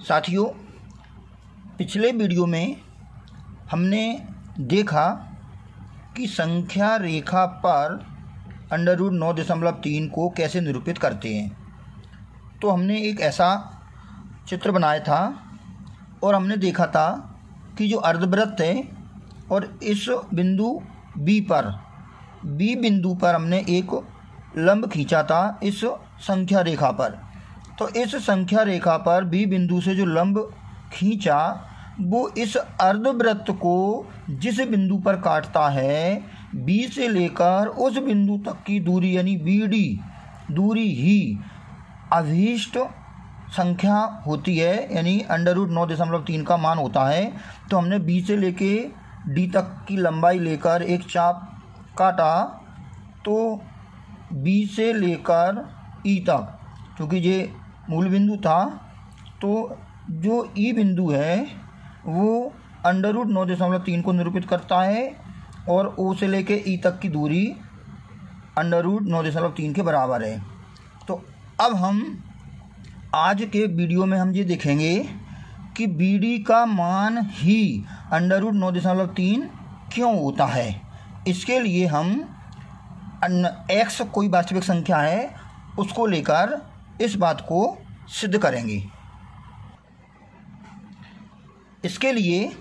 साथियों, पिछले वीडियो में हमने देखा कि संख्या रेखा पर √9.3 को कैसे निरूपित करते हैं। तो हमने एक ऐसा चित्र बनाया था और हमने देखा था कि जो अर्धवृत्त है और इस बिंदु बी बिंदु पर हमने एक लंब खींचा था इस संख्या रेखा पर। तो इस संख्या रेखा पर बी बिंदु से जो लंब खींचा वो इस अर्धवृत्त को जिस बिंदु पर काटता है, बी से लेकर उस बिंदु तक की दूरी यानी BD दूरी ही अभीष्ट संख्या होती है, यानी √9.3 का मान होता है। तो हमने बी से लेके डी तक की लंबाई लेकर एक चाप काटा, तो बी से लेकर ई तक, क्योंकि ये मूल बिंदु था, तो जो ई बिंदु है वो √9.3 को निरूपित करता है और ओ से लेके ई तक की दूरी √9.3 के बराबर है। तो अब हम आज के वीडियो में हम ये देखेंगे कि BD का मान ही √9.3 क्यों होता है। इसके लिए हम x कोई वास्तविक संख्या है उसको लेकर इस बात को सिद्ध करेंगे। इसके लिए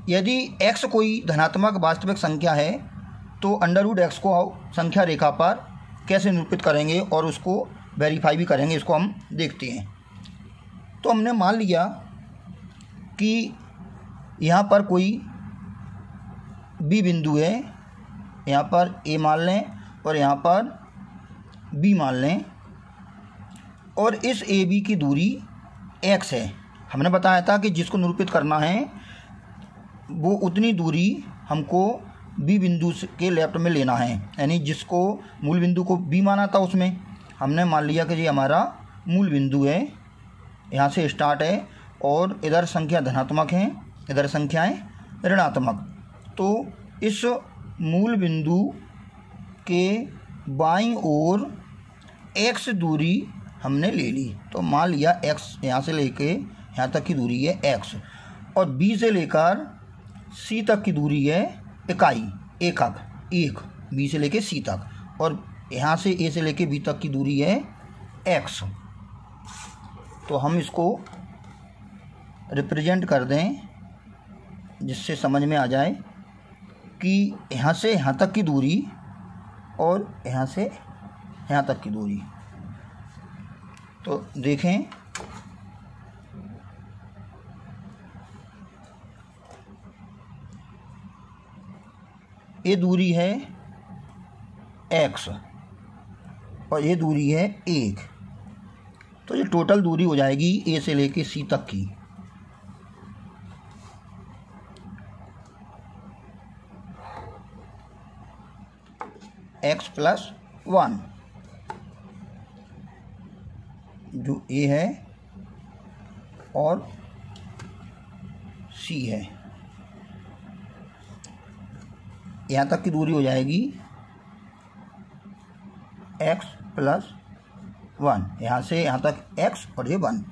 यदि x कोई धनात्मक वास्तविक संख्या है तो √x को संख्या रेखा पर कैसे निरूपित करेंगे और उसको वेरीफाई भी करेंगे, इसको हम देखते हैं। तो हमने मान लिया कि यहाँ पर कोई B बिंदु है, यहाँ पर A मान लें और यहाँ पर B मान लें, और इस AB की दूरी x है। हमने बताया था कि जिसको निरूपित करना है वो उतनी दूरी हमको B बिंदु के लेफ्ट में लेना है, यानी जिसको मूल बिंदु को B माना था उसमें हमने मान लिया कि ये हमारा मूल बिंदु है, यहाँ से स्टार्ट है और इधर संख्या धनात्मक है, इधर संख्याएं ऋणात्मक। तो इस मूल बिंदु के बाईं ओर x दूरी हमने ले ली। तो मान लिया x यहाँ से लेके यहाँ तक की दूरी है x, और B से लेकर C तक की दूरी है इकाई एकक 1, B से लेके C तक, और यहाँ से A से लेके B तक की दूरी है x। तो हम इसको रिप्रेजेंट कर दें जिससे समझ में आ जाए कि यहाँ से यहाँ तक की दूरी और यहाँ से यहाँ तक की दूरी। तो देखें, ये दूरी है x और ये दूरी है 1। तो ये टोटल दूरी हो जाएगी A से लेके C तक की। x + 1 जो A है और C है, यहाँ तक की दूरी हो जाएगी x + 1, यहाँ से यहाँ तक x और ये 1।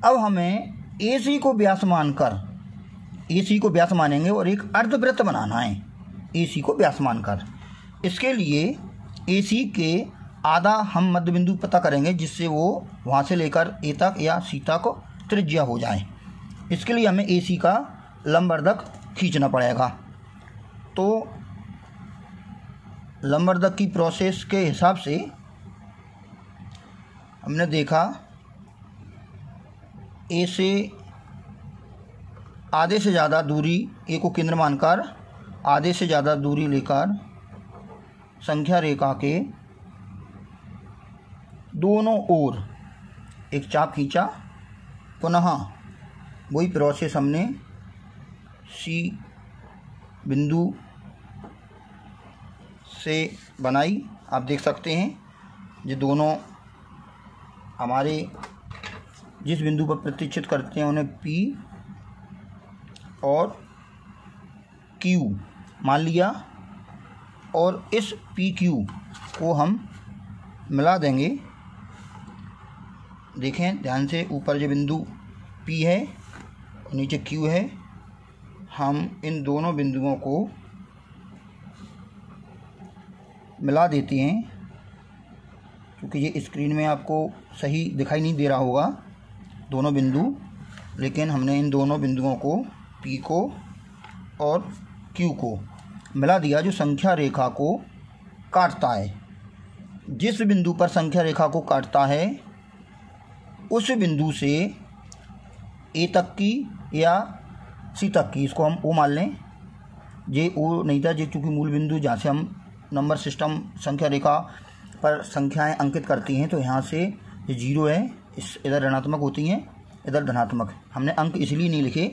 अब हमें AC को व्यास मानकर, AC को व्यास मानेंगे और एक अर्धवृत्त बनाना है AC को व्यास मानकर। इसके लिए AC के आधा हम मध्य बिंदु पता करेंगे जिससे वो वहाँ से लेकर A तक या C तक त्रिज्या हो जाए। इसके लिए हमें AC का लंबवर्धक खींचना पड़ेगा। तो लंबवर्धक की प्रोसेस के हिसाब से हमने देखा A से आधे से ज़्यादा दूरी, A को केंद्र मानकर आधे से ज़्यादा दूरी लेकर संख्या रेखा के दोनों ओर एक चाप खींचा। पुनः वही प्रोसेस हमने C बिंदु से बनाई। आप देख सकते हैं ये दोनों हमारे जिस बिंदु पर प्रतिच्छेद करते हैं उन्हें P और Q मान लिया, और इस PQ को हम मिला देंगे देखें ध्यान से, ऊपर जो बिंदु P है और नीचे Q है, हम इन दोनों बिंदुओं को मिला देते हैं। क्योंकि ये स्क्रीन में आपको सही दिखाई नहीं दे रहा होगा दोनों बिंदु, लेकिन हमने इन दोनों बिंदुओं को P को और Q को मिला दिया जो संख्या रेखा को काटता है। जिस बिंदु पर संख्या रेखा को काटता है उस बिंदु से A तक की या C तक की, इसको हम O मान लें, ये O नहीं था, ये चूँकि मूल बिंदु जहाँ से हम नंबर सिस्टम संख्या रेखा पर संख्याएं अंकित करती हैं, तो यहाँ से ये 0 है, इस इधर ऋणात्मक होती हैं, इधर धनात्मक। हमने अंक इसलिए नहीं लिखे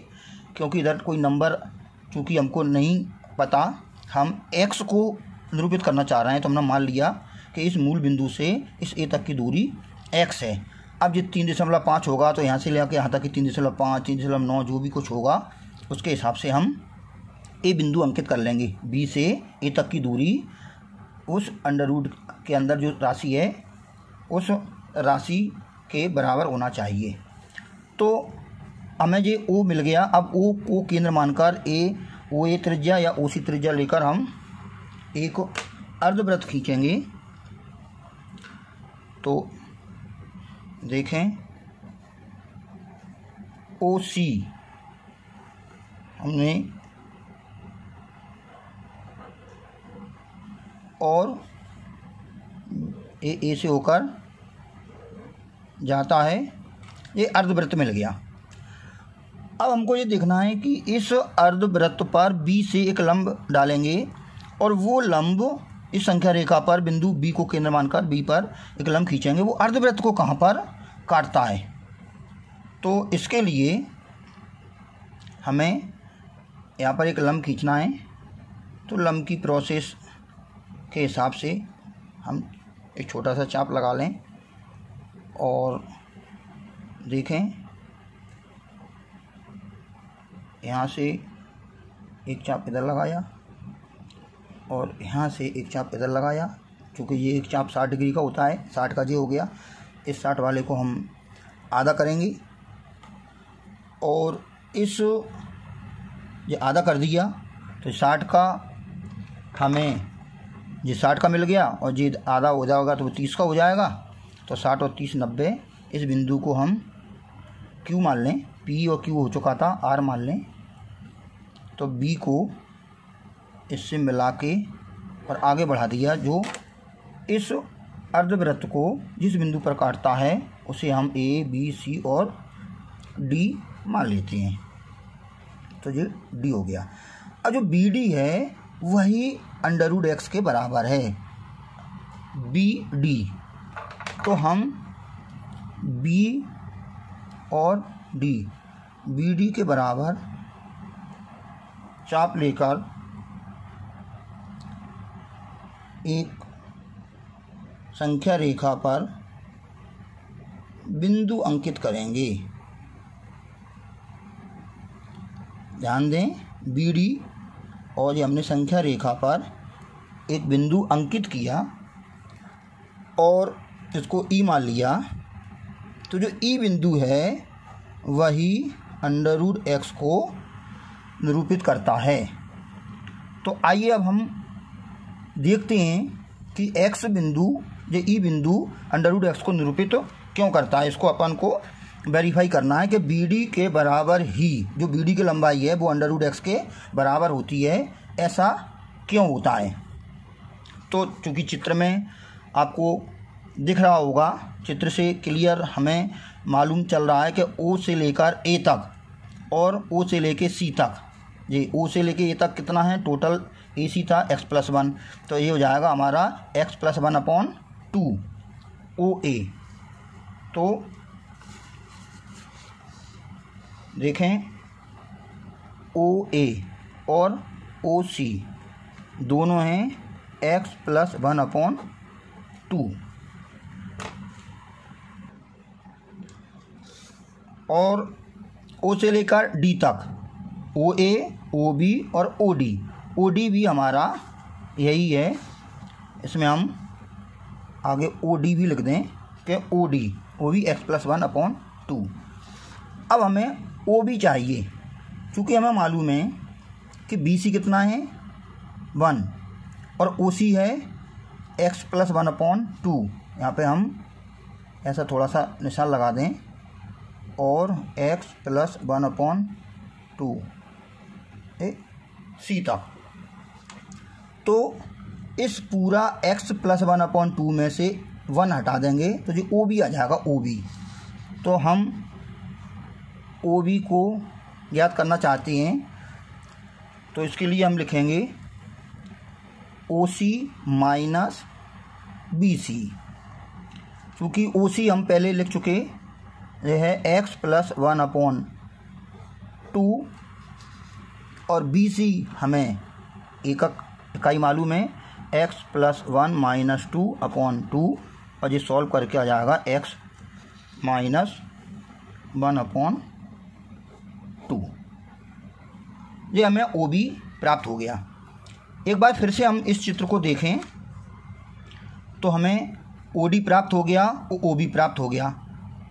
क्योंकि इधर कोई नंबर चूँकि हमको नहीं पता, हम x को निरूपित करना चाह रहे हैं, तो हमने मान लिया कि इस मूल बिंदु से इस A तक की दूरी x है। अब ये 3.5 होगा तो यहाँ से लेकर यहाँ तक की 3.5, 3.9 जो भी कुछ होगा उसके हिसाब से हम A बिंदु अंकित कर लेंगे। B से A तक की दूरी उस अंडर रूट के अंदर जो राशि है उस राशि के बराबर होना चाहिए। तो हमें ये O मिल गया। अब O को केंद्र मानकर OA त्रिज्या या OC त्रिज्या लेकर हम एक अर्धवृत्त खींचेंगे। तो देखें OC हमने और A से होकर जाता है, ये अर्धवृत्त मिल गया। अब हमको ये देखना है कि इस अर्धवृत्त पर B से एक लंब डालेंगे और वो लंब इस संख्या रेखा पर बिंदु B को केंद्र मानकर B पर एक लंब खींचेंगे। वो अर्धवृत्त को कहाँ पर काटता है, तो इसके लिए हमें यहाँ पर एक लंब खींचना है। तो लंब की प्रोसेस के हिसाब से हम एक छोटा सा चाप लगा लें और देखें, यहाँ से एक चाप इधर लगाया और यहाँ से एक चाप इधर लगाया। क्योंकि ये एक चाप 60 डिग्री का होता है, 60 का ये हो गया, इस 60 वाले को हम आधा करेंगे और इस ये आधा कर दिया तो 60 का हमें ये 60 का मिल गया और ये आधा हो जाएगा तो 30 का हो जाएगा। तो 60 और 30 90। इस बिंदु को हम Q मान लें, P और Q हो चुका था, R मान लें। तो B को इससे मिला के और आगे बढ़ा दिया। जो इस अर्धवृत्त को जिस बिंदु पर काटता है उसे हम A, B, C और D मान लेते हैं। तो ये D हो गया। अब जो BD है वही अंडर रूट x के बराबर है BD। तो हम B और D, BD के बराबर चाप लेकर एक संख्या रेखा पर बिंदु अंकित करेंगे। ध्यान दें, BD और ये हमने संख्या रेखा पर एक बिंदु अंकित किया और इसको E मान लिया। तो जो E बिंदु है वही अंडर रूट x को निरूपित करता है। तो आइए अब हम देखते हैं कि x बिंदु, जो E बिंदु अंडर रूट x को निरूपित क्यों करता है। इसको अपन को वेरीफाई करना है कि BD के बराबर ही जो BD की लंबाई है वो अंडर रूट x के बराबर होती है, ऐसा क्यों होता है। तो चूँकि चित्र में आपको दिख रहा होगा, चित्र से क्लियर हमें मालूम चल रहा है कि O से लेकर A तक और O से लेकर C तक, ये O से लेकर A तक कितना है, टोटल AC था x+1, तो ये हो जाएगा हमारा x+1/2 OA। तो देखें OA और OC दोनों हैं x+1/2 और O से लेकर D तक OA, OB और OD भी हमारा यही है। इसमें हम आगे OD भी लिख दें कि वो भी x+1/2। अब हमें ओ बी चाहिए, क्योंकि हमें मालूम है कि बी सी कितना है 1 और ओ सी है x+1/2। यहाँ पे हम ऐसा थोड़ा सा निशान लगा दें और x+1/2 सी तक। तो इस पूरा x+1/2 में से 1 हटा देंगे तो जो ओ बी आ जाएगा ओ बी। तो हम ओ बी को ज्ञात करना चाहते हैं, तो इसके लिए हम लिखेंगे ओ सी माइनस बी सी। क्योंकि ओ सी हम पहले लिख चुके, यह है x+1/2 और बी सी हमें एकक इकाई मालूम है x+1 - 2/2 और ये सॉल्व करके आ जाएगा x-1/2। ये हमें ओ बी प्राप्त हो गया। एक बार फिर से हम इस चित्र को देखें तो हमें ओ डी प्राप्त हो गया और ओ बी प्राप्त हो गया।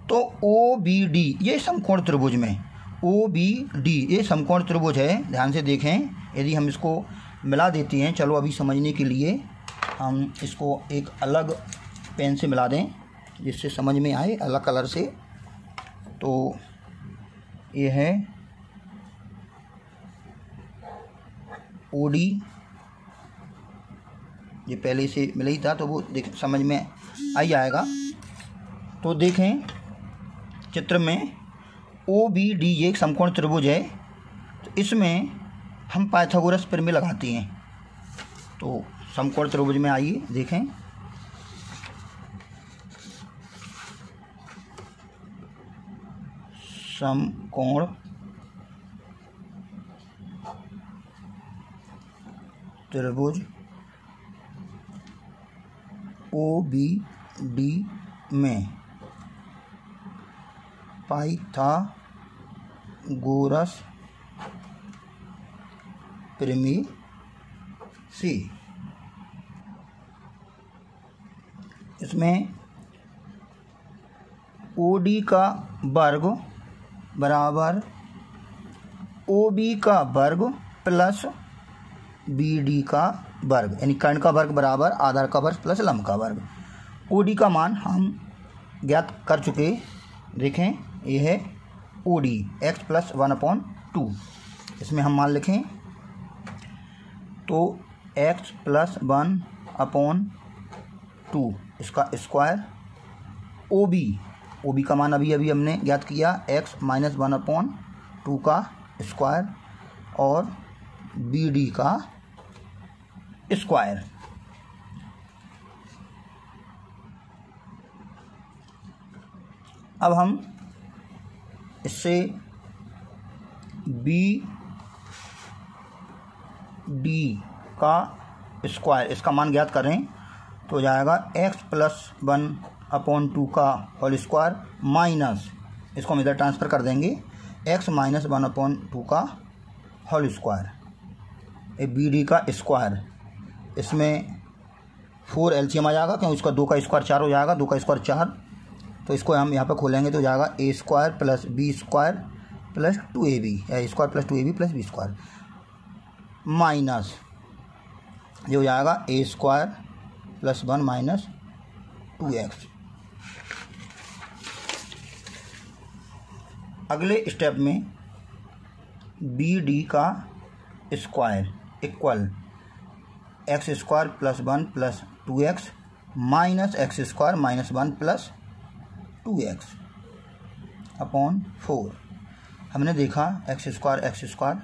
तो ओ बी डी ये समकोण त्रिभुज में ओ बी डी ये समकोण त्रिभुज है। ध्यान से देखें, यदि हम इसको मिला देते हैं, चलो अभी समझने के लिए हम इसको एक अलग पेन से मिला दें जिससे समझ में आए अलग कलर से। तो ये है ओ डी, ये पहले से मिला ही था तो वो समझ में आ जाएगा। तो देखें चित्र में ओ बी डी ये एक समकोण त्रिभुज है, तो इसमें हम पाइथागोरस प्रमेय लगाते हैं। तो समकोण त्रिभुज में आइए देखें, समकोण त्रिभुज ओ बी डी में पाइथागोरस प्रमेय से इसमें ओ डी का वर्ग बराबर ओ बी का वर्ग प्लस बी डी का वर्ग, यानी कर्ण का वर्ग बराबर आधार का वर्ग प्लस लंब का वर्ग। ओ डी का मान हम ज्ञात कर चुके, देखें ये है ओ डी x+1/2। इसमें हम मान लिखें तो x+1/2 इसका स्क्वायर ओ बी का मान अभी हमने ज्ञात किया x-1/2 का स्क्वायर और बी डी का स्क्वायर। अब हम इससे बी डी का स्क्वायर इसका मान ज्ञात करें तो हो जाएगा x+1/2 का होल स्क्वायर माइनस, इसको हम इधर ट्रांसफ़र कर देंगे, x-1/2 का होल स्क्वायर बी डी का स्क्वायर। इसमें 4 एलसीएम आ जाएगा क्योंकि इसका 2 का स्क्वायर 4 हो जाएगा, 2 का स्क्वायर 4। तो इसको हम यहाँ पे खोलेंगे तो हो जाएगा a² + b² + 2ab, a² + 2ab + b² minus ये हो जाएगा a² + 1 - 2x। अगले स्टेप में बी डी का square equal x² + 1 + 2x minus x² - 1 + 2x upon 4। हमने देखा x²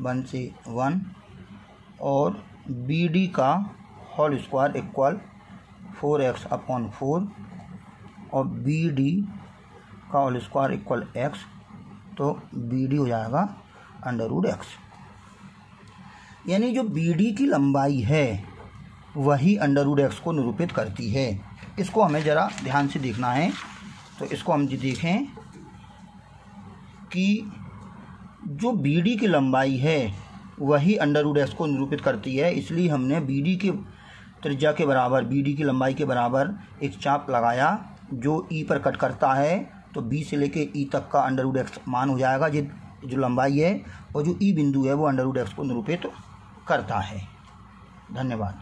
1 से 1 और बी डी का होल स्क्वायर इक्वल 4x/4 और बी डी का होल स्क्वायर इक्वल x, तो बी डी हो जाएगा √x। यानी जो बी डी की लंबाई है वही √x को निरूपित करती है। इसको हमें ज़रा ध्यान से देखना है। तो इसको हम देखें कि जो बी डी की लंबाई है वही √x को निरूपित करती है, इसलिए हमने बी डी के त्रिज्या के बराबर, बी डी की लंबाई के बराबर एक चाप लगाया जो ई पर कट करता है तो बी से लेके ई तक का √x मान हो जाएगा, जो लंबाई है, और जो ई बिंदु है वो √x को निरूपित करता है। धन्यवाद।